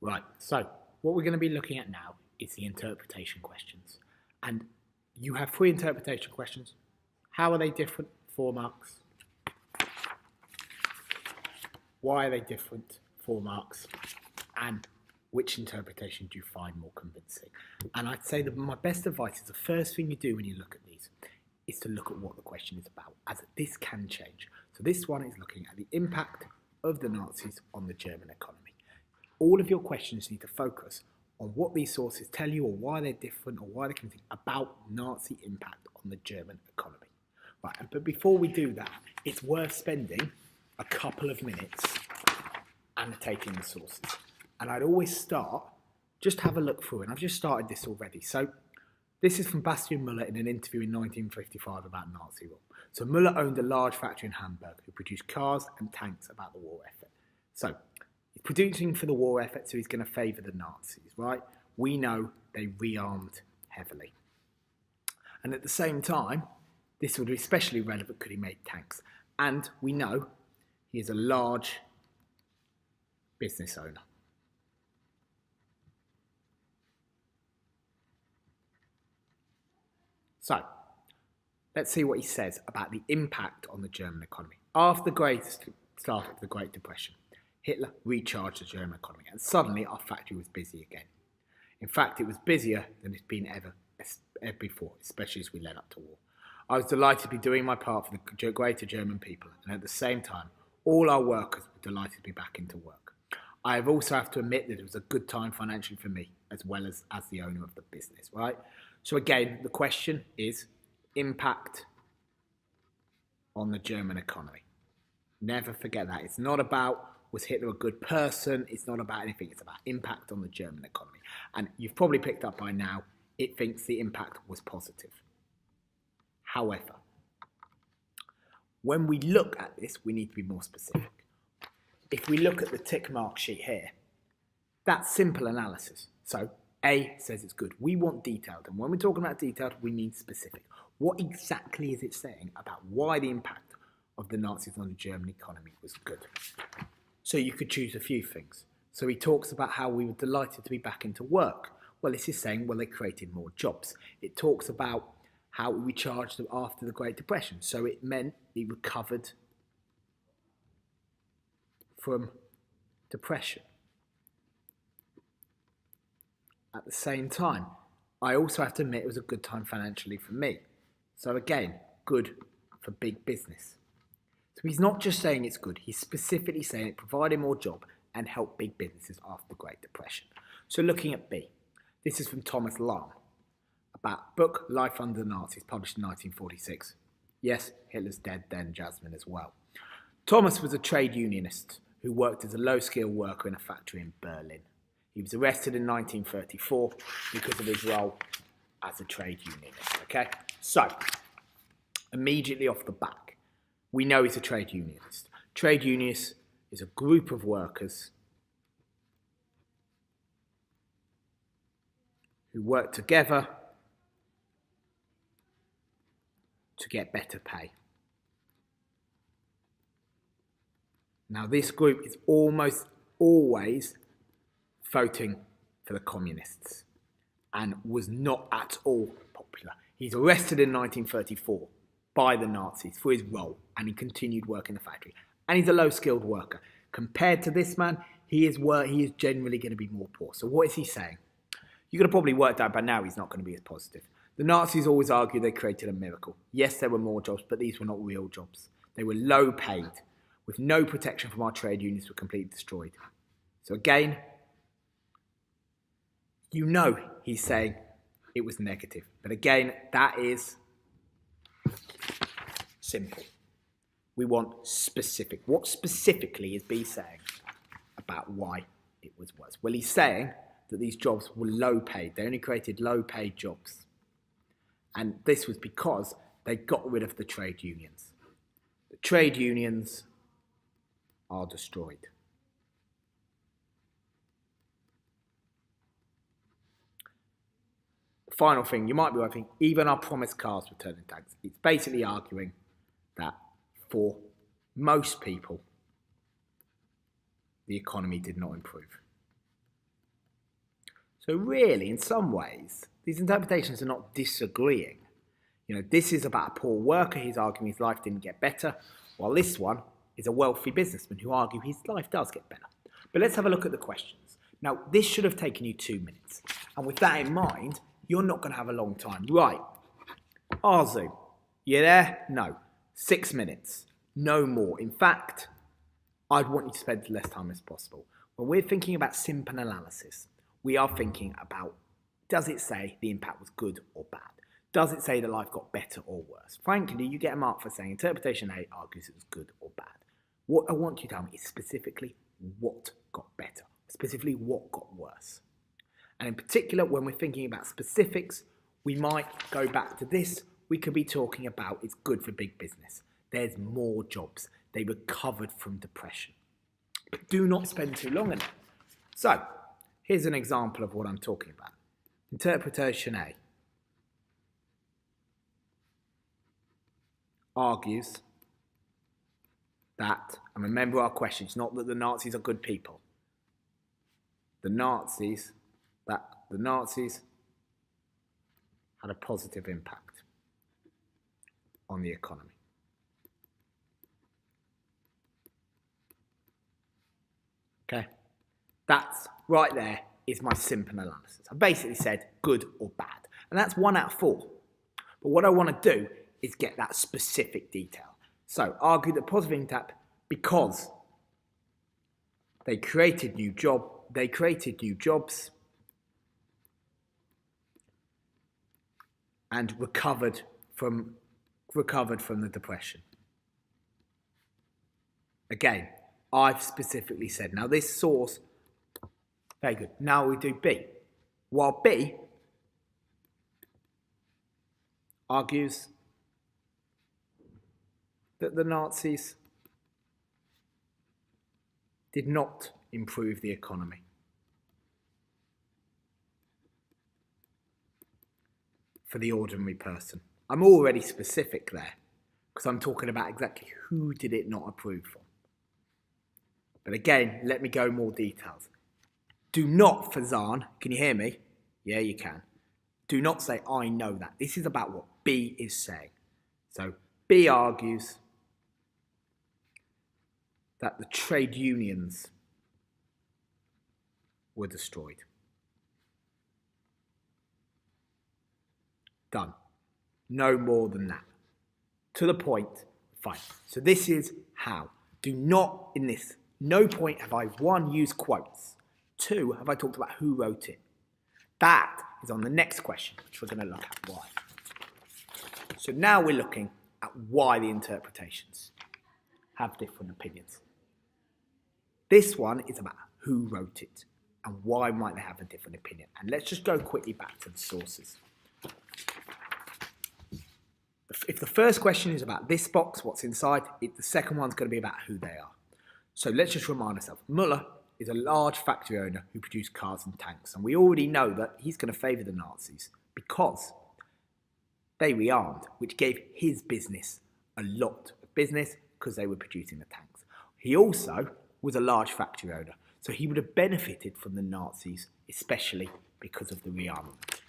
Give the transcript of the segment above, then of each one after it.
Right, so what we're going to be looking at now is the interpretation questions. And you have three interpretation questions. How are they different? 4 marks. Why are they different? 4 marks. And which interpretation do you find more convincing? And I'd say that my best advice is the first thing you do when you look at these is to look at what the question is about, as this can change. So this one is looking at the impact of the Nazis on the German economy. All of your questions need to focus on what these sources tell you, or why they're different, or why they're convincing about Nazi impact on the German economy. Right, but before we do that, it's worth spending a couple of minutes annotating the sources. And I'd always start, just have a look through, and I've just started this already. So this is from Bastian Müller in an interview in 1955 about Nazi rule. So Müller owned a large factory in Hamburg who produced cars and tanks about the war effort. So he's producing for the war effort, so he's going to favour the Nazis, right? We know they rearmed heavily. And at the same time, this would be especially relevant because he made tanks. And we know he is a large business owner. So, let's see what he says about the impact on the German economy. After the start of the Great Depression, Hitler recharged the German economy, and suddenly our factory was busy again. In fact, it was busier than it's been ever before, especially as we led up to war. I was delighted to be doing my part for the greater German people, and at the same time, all our workers were delighted to be back into work. I have also have to admit that it was a good time financially for me, as well as the owner of the business, right? So again, the question is impact on the German economy. Never forget that. It's not about was Hitler a good person? It's not about anything. It's about impact on the German economy. And you've probably picked up by now, it thinks the impact was positive. However, when we look at this, we need to be more specific. If we look at the tick mark sheet here, that's simple analysis. So A says it's good. We want detailed. And when we're talking about detailed, we mean specific. What exactly is it saying about why the impact of the Nazis on the German economy was good? So you could choose a few things. So he talks about how we were delighted to be back into work. Well, this is saying, well, they created more jobs. It talks about how we charged them after the Great Depression. So it meant he recovered from depression. At the same time, I also have to admit it was a good time financially for me. So again, good for big business. So he's not just saying it's good, he's specifically saying it provided more job and helped big businesses after the Great Depression. So looking at B, this is from Thomas Lahm about book Life Under the Nazis, published in 1946. Yes, Hitler's dead then, Jasmine as well. Thomas was a trade unionist who worked as a low-skilled worker in a factory in Berlin. He was arrested in 1934 because of his role as a trade unionist, okay? So, immediately off the back, we know he's a trade unionist. Trade unionist is a group of workers who work together to get better pay. Now, this group is almost always voting for the communists and was not at all popular. He's arrested in 1934 by the Nazis for his role, and he continued work in the factory. And he's a low-skilled worker. Compared to this man, he is generally going to be more poor. So what is he saying? You could have probably worked out by now he's not going to be as positive. The Nazis always argue they created a miracle. Yes, there were more jobs, but these were not real jobs. They were low paid, with no protection from our trade unions, were completely destroyed. So again, you know he's saying it was negative. But again, that is simple. We want specific. What specifically is B saying about why it was worse? Well, he's saying that these jobs were low paid. They only created low paid jobs. And this was because they got rid of the trade unions. The trade unions are destroyed. The final thing, you might be wondering, even our promised cars were turned into tanks. It's basically arguing that for most people, the economy did not improve. So really, in some ways, these interpretations are not disagreeing. This is about a poor worker, he's arguing his life didn't get better, while this one is a wealthy businessman who argues his life does get better. But let's have a look at the questions. Now, this should have taken you 2 minutes. And with that in mind, you're not going to have a long time. Right. Arzu, you there? No. 6 minutes. No more. In fact, I'd want you to spend as less time as possible. When we're thinking about simple analysis, we are thinking about, does it say the impact was good or bad? Does it say that life got better or worse? Frankly, you get a mark for saying interpretation A argues it was good or bad. What I want you to tell me is specifically what got better, specifically what got worse. And in particular, when we're thinking about specifics, we might go back to this. We could be talking about it's good for big business. There's more jobs. They recovered from depression. But do not spend too long on it. So, here's an example of what I'm talking about. Interpretation A argues that, and remember our question, it's not that the Nazis are good people. The Nazis had a positive impact on the economy. Okay, that's right there is my simple analysis. I basically said good or bad, and that's 1 out of 4. But what I want to do is get that specific detail. So argue that positive impact because they created new jobs and recovered from the depression. Again, I've specifically said, now this source, very good. Now we do B. While B argues that the Nazis did not improve the economy. For the ordinary person. I'm already specific there because I'm talking about exactly who did it not approve for. But again, let me go more details. Do not, Fazan, can you hear me? Yeah, you can. Do not say, I know that. This is about what B is saying. So B argues that the trade unions were destroyed. Done. No more than that. To the point, fine. So this is how. Do not, in this, no point have I, 1, used quotes. 2, have I talked about who wrote it. That is on the next question, which we're going to look at why. So now we're looking at why the interpretations have different opinions. This one is about who wrote it and why might they have a different opinion. And let's just go quickly back to the sources. If the first question is about this box, what's inside, the second one's going to be about who they are. So let's just remind ourselves. Muller is a large factory owner who produced cars and tanks. And we already know that he's going to favour the Nazis because they rearmed, which gave his business a lot of business because they were producing the tanks. He also was a large factory owner, so he would have benefited from the Nazis, especially because of the rearmament.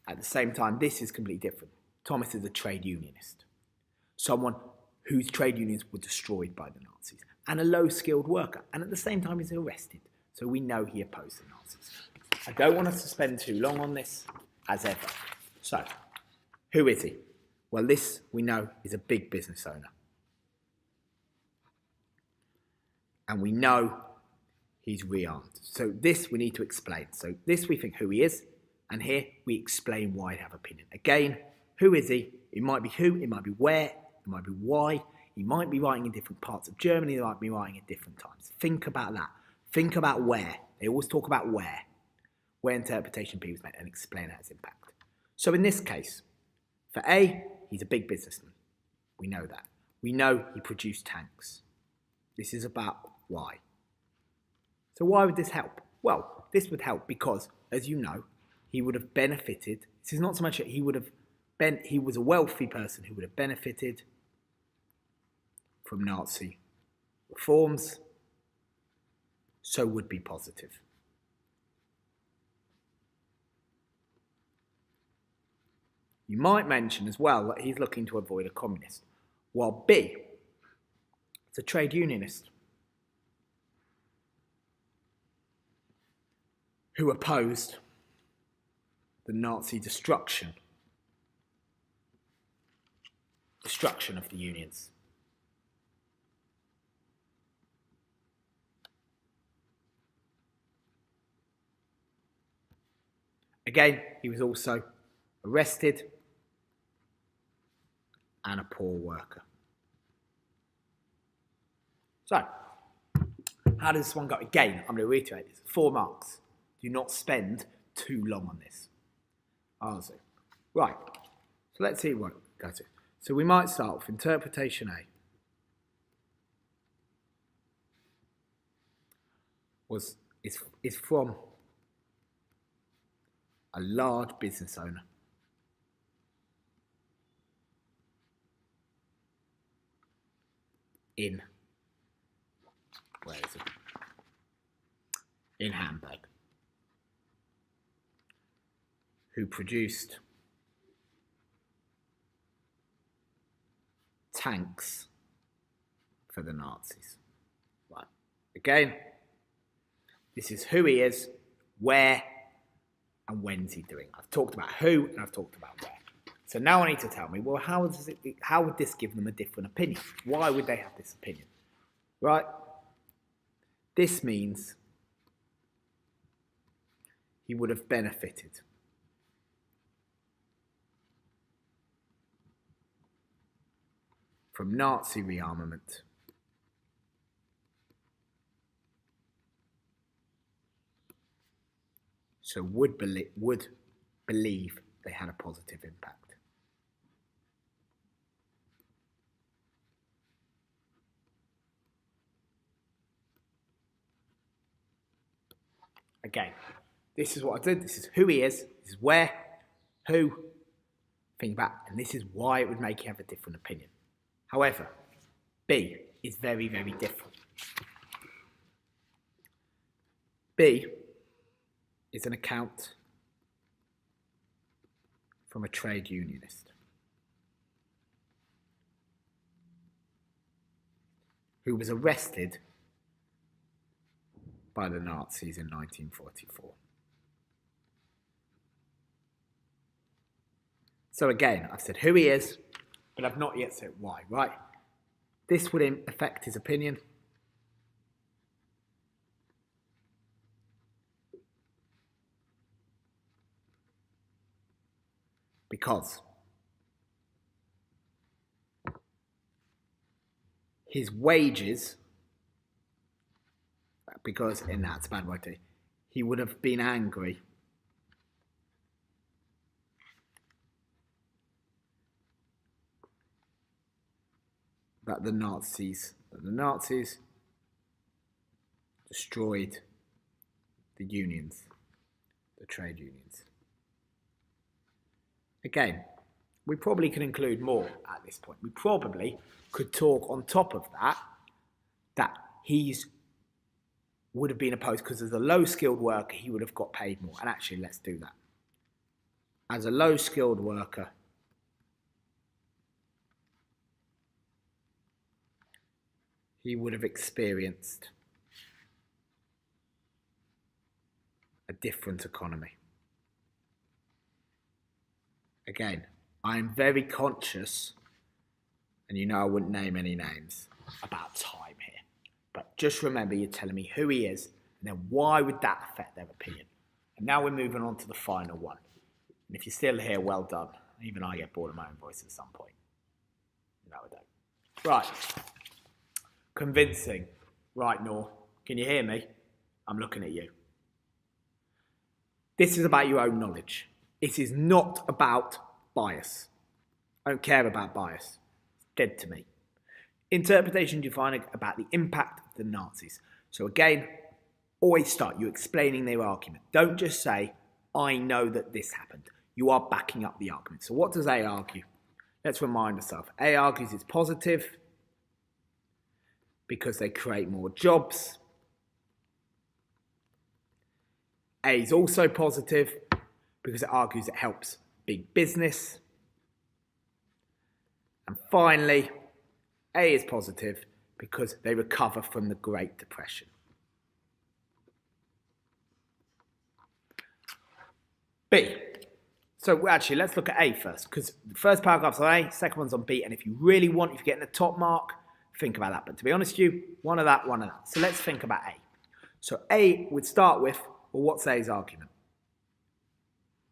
At the same time, this is completely different. Thomas is a trade unionist, someone whose trade unions were destroyed by the Nazis, and a low-skilled worker, and at the same time he's arrested, so we know he opposed the Nazis. I don't want us to spend too long on this, as ever. So, who is he? Well, this, we know, is a big business owner. And we know he's rearmed. So this we need to explain. So this we think who he is, and here we explain why he have opinion. Again, who is he? It might be who, it might be where, it might be why. He might be writing in different parts of Germany, they might be writing at different times. Think about that. Think about where. They always talk about where interpretation B was made, and explain how its impact. So in this case, for A, he's a big businessman. We know that. We know he produced tanks. This is about why. So why would this help? Well, this would help because, as you know, he would have benefited. This is not so much that he was a wealthy person who would have benefited from Nazi reforms, so would be positive. You might mention as well that he's looking to avoid a communist, while B is a trade unionist who opposed the Nazi destruction of the unions. Again, he was also arrested and a poor worker. So, how does this one go? Again, I'm going to reiterate this. 4 marks. Do not spend too long on this. Answer. Right. So let's see what it goes to. So we might start with interpretation A. Is from a large business owner. Where is it? In Hamburg. Who produced tanks for the Nazis. Right. Again, this is who he is, where, and when's he doing. I've talked about who and I've talked about where. So now I need to tell me, well, how would this give them a different opinion? Why would they have this opinion? Right? This means he would have benefited from Nazi rearmament so would believe they had a positive impact. Again, this is what I did. This is who he is. This is where, who, think about, and this is why it would make you have a different opinion. However, B is very, very different. B is an account from a trade unionist who was arrested by the Nazis in 1944. So again, I've said who he is, but I've not yet said why, right? This would affect his opinion because his wages, because, and that's a bad word too, he would have been angry that the Nazis destroyed the unions, the trade unions. Again, we probably can include more at this point. We probably could talk on top of that he's would have been opposed because as a low-skilled worker, he would have got paid more. And actually, let's do that. As a low-skilled worker, he would have experienced a different economy. Again, I'm very conscious, and you know I wouldn't name any names, about time here. But just remember, you're telling me who he is, and then why would that affect their opinion? And now we're moving on to the final one. And if you're still here, well done. Even I get bored of my own voice at some point. No, I don't. Right. Convincing. Right, Nor. Can you hear me? I'm looking at you. This is about your own knowledge. It is not about bias. I don't care about bias. It's dead to me. Interpretation defining about the impact of the Nazis. So again, always start you explaining their argument. Don't just say, I know that this happened. You are backing up the argument. So what does A argue? Let's remind ourselves. A argues it's positive because they create more jobs. A is also positive because it argues it helps big business. And finally, A is positive because they recover from the Great Depression. B. So actually, let's look at A first, because the first paragraph's on A, second one's on B, and if you really want, if you're getting the top mark, think about that. But to be honest with you, one of that, one of that. So let's think about A. So A would start with, well, what's A's argument?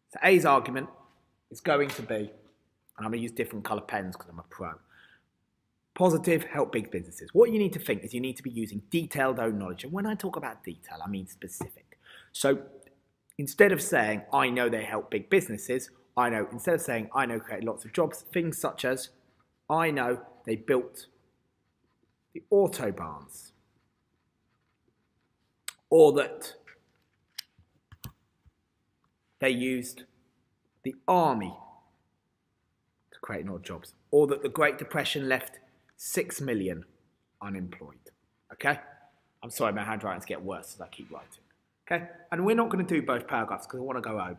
So A's argument is going to be, and I'm going to use different colour pens because I'm a pro. Positive, help big businesses. What you need to think is you need to be using detailed own knowledge. And when I talk about detail, I mean specific. So instead of saying, I know they help big businesses, instead of saying, I know create lots of jobs, things such as, I know they built the autobahns, or that they used the army to create more jobs, or that the Great Depression left 6 million unemployed. Okay? I'm sorry, my handwriting's getting worse as I keep writing. Okay? And we're not going to do both paragraphs because I want to go home.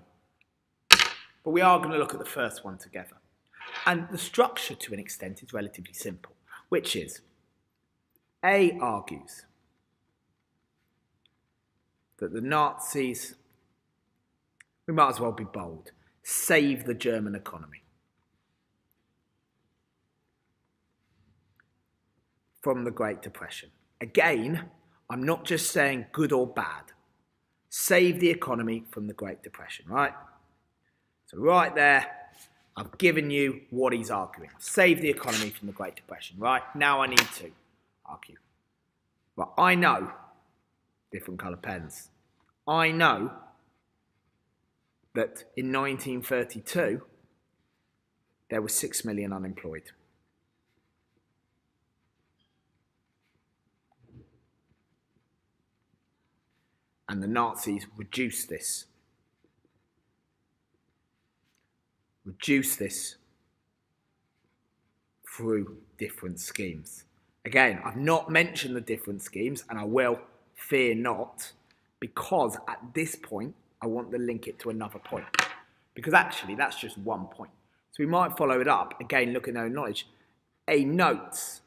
But we are going to look at the first one together. And the structure, to an extent, is relatively simple, which is A argues that the Nazis, we might as well be bold, saved the German economy from the Great Depression. Again, I'm not just saying good or bad. Save the economy from the Great Depression, right? So right there, I've given you what he's arguing. Save the economy from the Great Depression, right? Now I need to argue. Well, I know, different colour pens, I know that in 1932, there were 6 million unemployed. And the Nazis reduced this. Through different schemes. Again, I've not mentioned the different schemes, and I will, fear not, because at this point, I want to link it to another point. Because actually, that's just one point. So we might follow it up, again, looking at our knowledge. A notes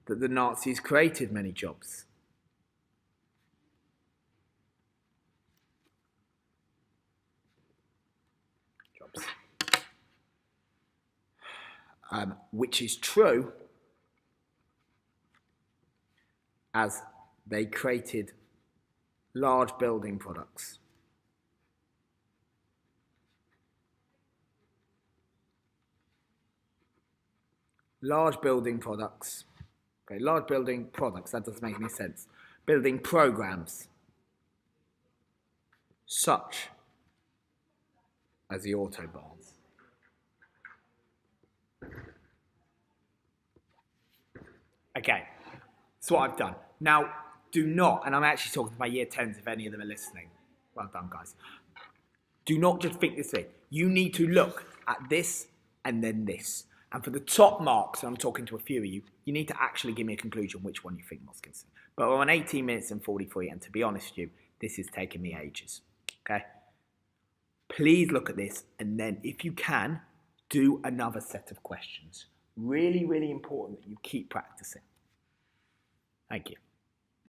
that the Nazis created many jobs. Which is true, as they created large building products. Large building products. Okay, large building products, that doesn't make any sense. Building programs, such as the autobahns. Okay, that's what I've done. Now, do not, and I'm actually talking to my year 10s if any of them are listening. Well done, guys. Do not just think this way. You need to look at this and then this. And for the top marks, and I'm talking to a few of you, you need to actually give me a conclusion which one you think most consistent. But we're on 18 minutes and 43, and to be honest with you, this is taking me ages. Okay? Please look at this, and then if you can, do another set of questions. Really, really important that you keep practicing. Thank you.